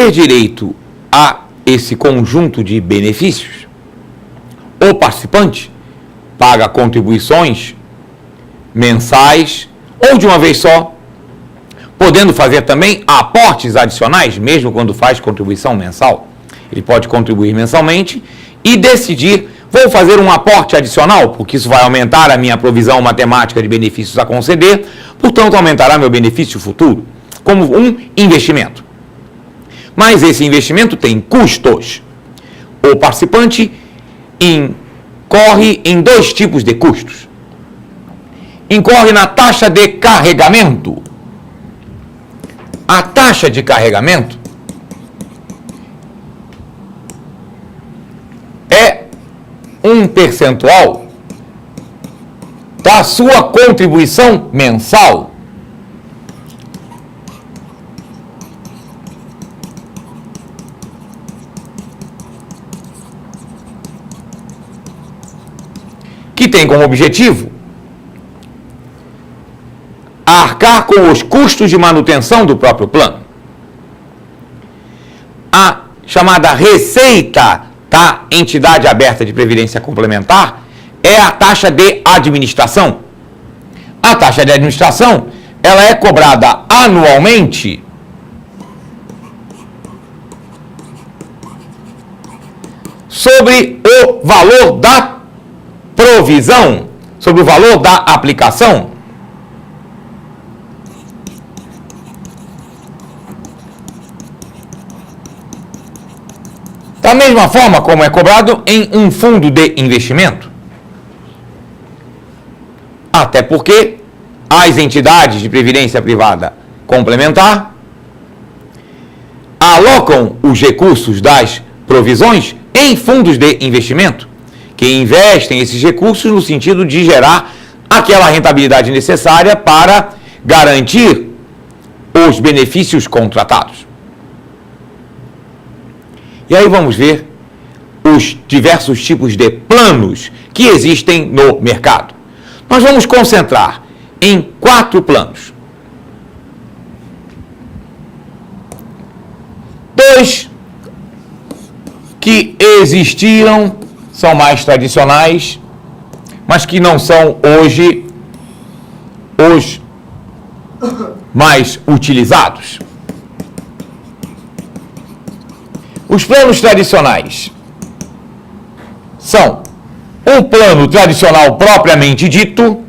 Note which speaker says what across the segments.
Speaker 1: ter direito a esse conjunto de benefícios, o participante paga contribuições mensais ou de uma vez só, podendo fazer também aportes adicionais, mesmo quando faz contribuição mensal. Ele pode contribuir mensalmente e decidir, vou fazer um aporte adicional, porque isso vai aumentar a minha provisão matemática de benefícios a conceder, portanto aumentará meu benefício futuro, como um investimento. Mas esse investimento tem custos. O participante incorre em dois tipos de custos. Incorre na taxa de carregamento. A taxa de carregamento é um percentual da sua contribuição mensal. Que tem como objetivo arcar com os custos de manutenção do próprio plano. A chamada receita da entidade aberta de previdência complementar é a taxa de administração. A taxa de administração, ela é cobrada anualmente sobre o valor da provisão, sobre o valor da aplicação. Da mesma forma como é cobrado em um fundo de investimento. Até porque as entidades de previdência privada complementar alocam os recursos das provisões em fundos de investimento, que investem esses recursos no sentido de gerar aquela rentabilidade necessária para garantir os benefícios contratados. E aí vamos ver os diversos tipos de planos que existem no mercado. Nós vamos concentrar em 4 planos. 2 que existiram, são mais tradicionais, mas que não são hoje os mais utilizados. Os planos tradicionais são o plano tradicional propriamente dito,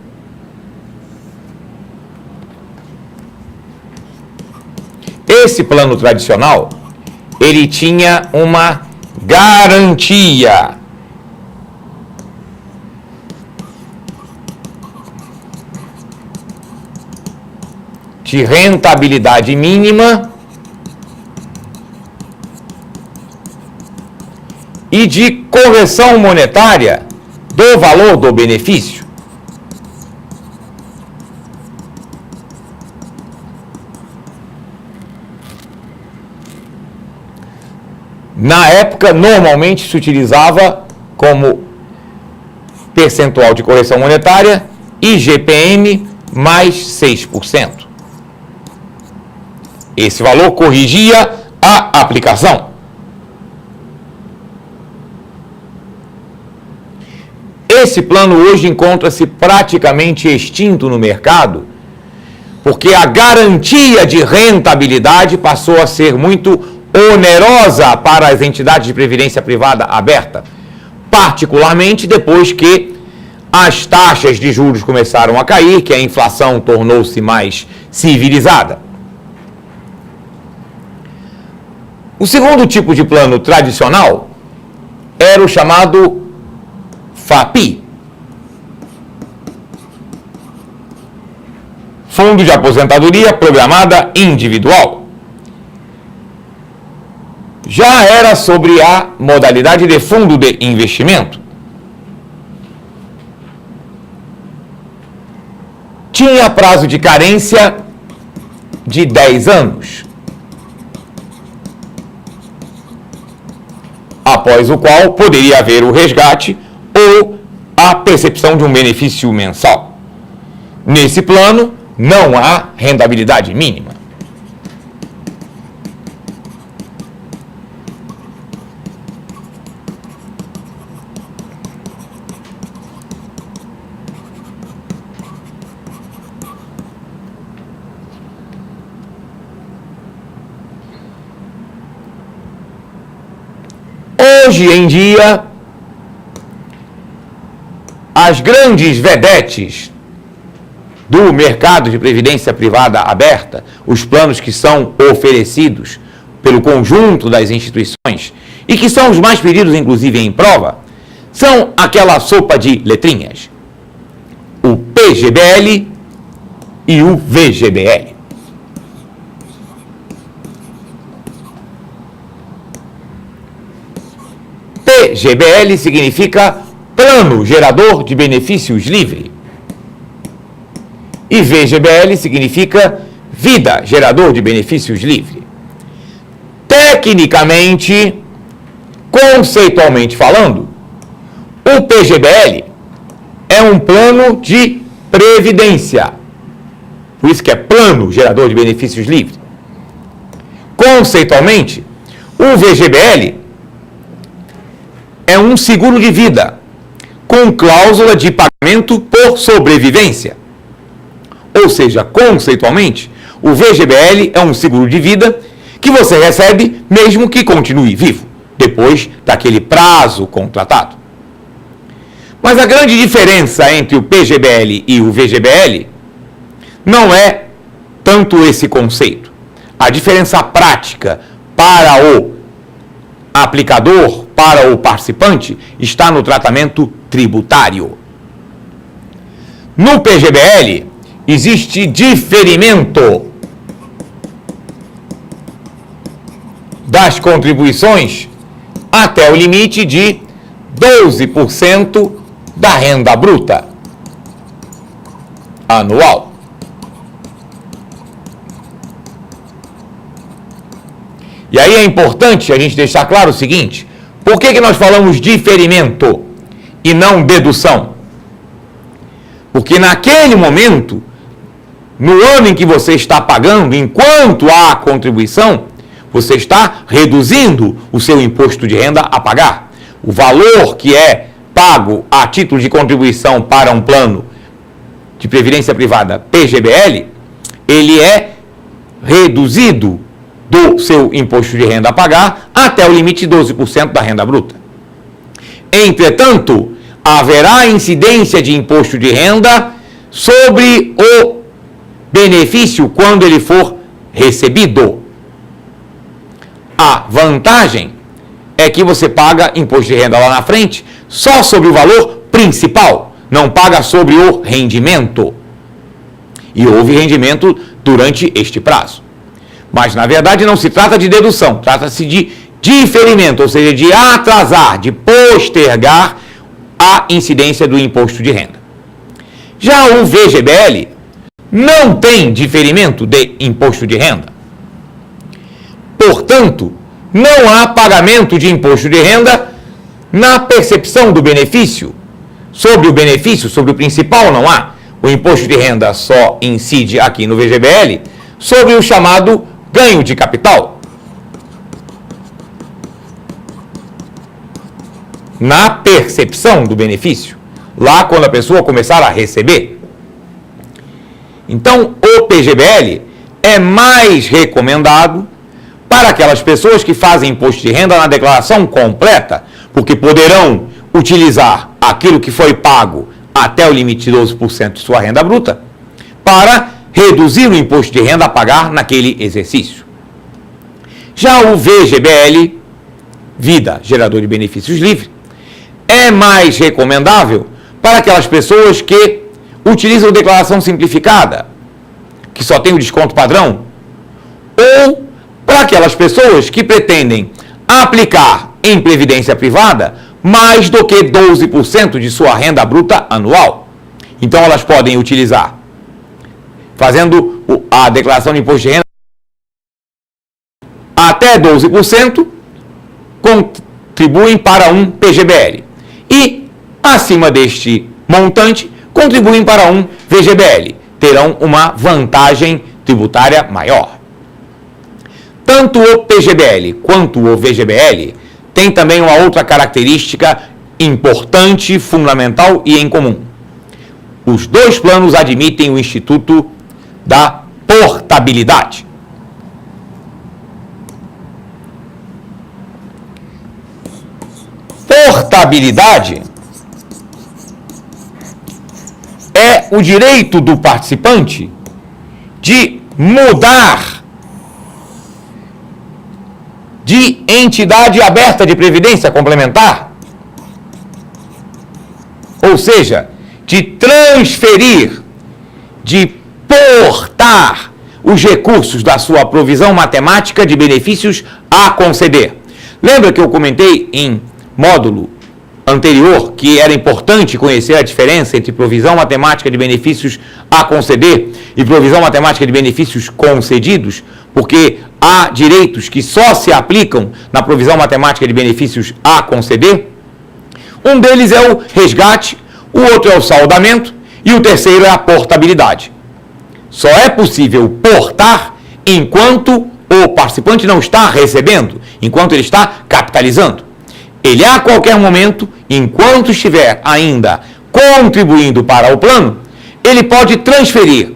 Speaker 1: esse plano tradicional, ele tinha uma garantia de rentabilidade mínima e de correção monetária do valor do benefício. Na época, normalmente se utilizava como percentual de correção monetária IGPM mais 6%. Esse valor corrigia a aplicação. Esse plano hoje encontra-se praticamente extinto no mercado, porque a garantia de rentabilidade passou a ser muito onerosa para as entidades de previdência privada aberta, particularmente depois que as taxas de juros começaram a cair, que a inflação tornou-se mais civilizada. O segundo tipo de plano tradicional era o chamado FAPI, Fundo de Aposentadoria Programada Individual. Já era sobre a modalidade de fundo de investimento. Tinha prazo de carência de 10 anos, após o qual poderia haver o resgate ou a percepção de um benefício mensal. Nesse plano, não há rentabilidade mínima. Hoje em dia, as grandes vedetes do mercado de previdência privada aberta, os planos que são oferecidos pelo conjunto das instituições e que são os mais pedidos, inclusive, em prova, são aquela sopa de letrinhas, o PGBL e o VGBL. PGBL significa Plano Gerador de Benefícios Livre. E VGBL significa Vida Gerador de Benefícios Livre. Tecnicamente, conceitualmente falando, o PGBL é um plano de previdência. Por isso que é Plano Gerador de Benefícios Livre. Conceitualmente, o VGBL é um seguro de vida com cláusula de pagamento por sobrevivência. Ou seja, conceitualmente, o VGBL é um seguro de vida que você recebe mesmo que continue vivo, depois daquele prazo contratado. Mas a grande diferença entre o PGBL e o VGBL não é tanto esse conceito. A diferença prática para o aplicador, para o participante, está no tratamento tributário. No PGBL, existe diferimento das contribuições até o limite de 12% da renda bruta anual. E aí é importante a gente deixar claro o seguinte: por que nós falamos diferimento e não dedução? Porque naquele momento, no ano em que você está pagando, enquanto há contribuição, você está reduzindo o seu imposto de renda a pagar. O valor que é pago a título de contribuição para um plano de previdência privada PGBL, ele é reduzido do seu imposto de renda a pagar até o limite de 12% da renda bruta. Entretanto, haverá incidência de imposto de renda sobre o benefício quando ele for recebido. A vantagem é que você paga imposto de renda lá na frente só sobre o valor principal, não paga sobre o rendimento. E houve rendimento durante este prazo. Mas, na verdade, não se trata de dedução, trata-se de diferimento, ou seja, de atrasar, de postergar a incidência do imposto de renda. Já o VGBL não tem diferimento de imposto de renda. Portanto, não há pagamento de imposto de renda na percepção do benefício. Sobre o benefício, sobre o principal, não há. O imposto de renda só incide aqui no VGBL sobre o chamado ganho de capital. Na percepção do benefício, lá quando a pessoa começar a receber. Então, o PGBL é mais recomendado para aquelas pessoas que fazem imposto de renda na declaração completa, porque poderão utilizar aquilo que foi pago até o limite de 12% de sua renda bruta para reduzir o imposto de renda a pagar naquele exercício. Já o VGBL, Vida Gerador de Benefícios Livre, é mais recomendável para aquelas pessoas que utilizam declaração simplificada, que só tem o desconto padrão, ou para aquelas pessoas que pretendem aplicar em previdência privada mais do que 12% de sua renda bruta anual. Então elas podem utilizar, fazendo a declaração de imposto de renda até 12%, contribuem para um PGBL. E, acima deste montante, contribuem para um VGBL. Terão uma vantagem tributária maior. Tanto o PGBL quanto o VGBL têm também uma outra característica importante, fundamental e em comum. Os dois planos admitem o instituto da portabilidade. portabilidade é o direito do participante de mudar de entidade aberta de previdência complementar, ou seja, de transferir, de portar os recursos da sua provisão matemática de benefícios a conceder. Lembra que eu comentei em módulo anterior que era importante conhecer a diferença entre provisão matemática de benefícios a conceder e provisão matemática de benefícios concedidos? Porque há direitos que só se aplicam na provisão matemática de benefícios a conceder. Um deles é o resgate, o outro é o saldamento e o terceiro é a portabilidade. Só é possível portar enquanto o participante não está recebendo, enquanto ele está capitalizando. Ele, a qualquer momento, enquanto estiver ainda contribuindo para o plano, ele pode transferir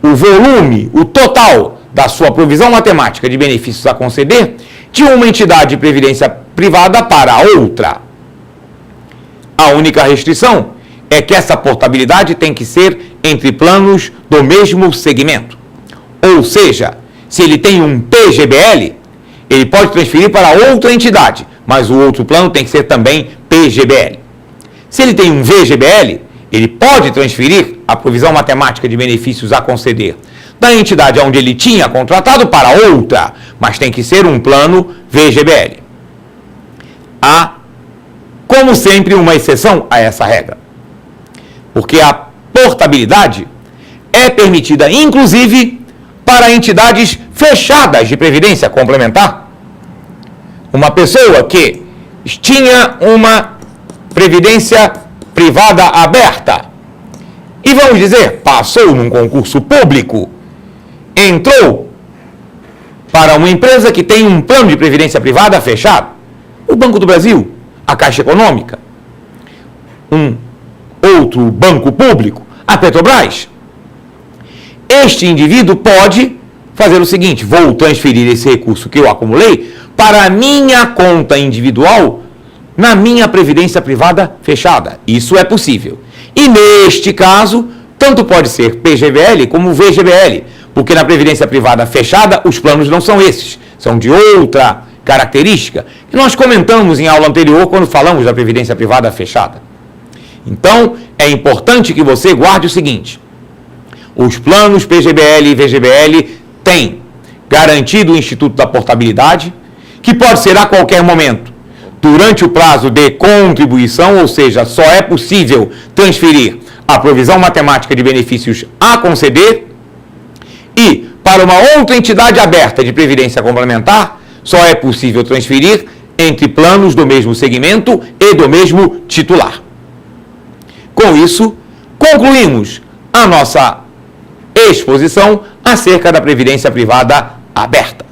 Speaker 1: o volume, o total da sua provisão matemática de benefícios a conceder de uma entidade de previdência privada para outra. A única restrição é que essa portabilidade tem que ser entre planos do mesmo segmento. Ou seja, se ele tem um PGBL, ele pode transferir para outra entidade, mas o outro plano tem que ser também PGBL. Se ele tem um VGBL, ele pode transferir a provisão matemática de benefícios a conceder da entidade onde ele tinha contratado para outra, mas tem que ser um plano VGBL. Há, como sempre, uma exceção a essa regra, porque a portabilidade é permitida, inclusive, para entidades fechadas de previdência complementar. Uma pessoa que tinha uma previdência privada aberta e, vamos dizer, passou num concurso público, entrou para uma empresa que tem um plano de previdência privada fechado, o Banco do Brasil, a Caixa Econômica, um outro banco público, a Petrobras. Este indivíduo pode fazer o seguinte: vou transferir esse recurso que eu acumulei para a minha conta individual na minha previdência privada fechada. Isso é possível. E neste caso, tanto pode ser PGBL como VGBL, porque na previdência privada fechada os planos não são esses, são de outra característica, que nós comentamos em aula anterior quando falamos da previdência privada fechada. Então, é importante que você guarde o seguinte: os planos PGBL e VGBL têm garantido o Instituto da Portabilidade, que pode ser a qualquer momento, durante o prazo de contribuição, ou seja, só é possível transferir a provisão matemática de benefícios a conceder, e para uma outra entidade aberta de previdência complementar, só é possível transferir entre planos do mesmo segmento e do mesmo titular. Com isso, concluímos a nossa exposição acerca da previdência privada aberta.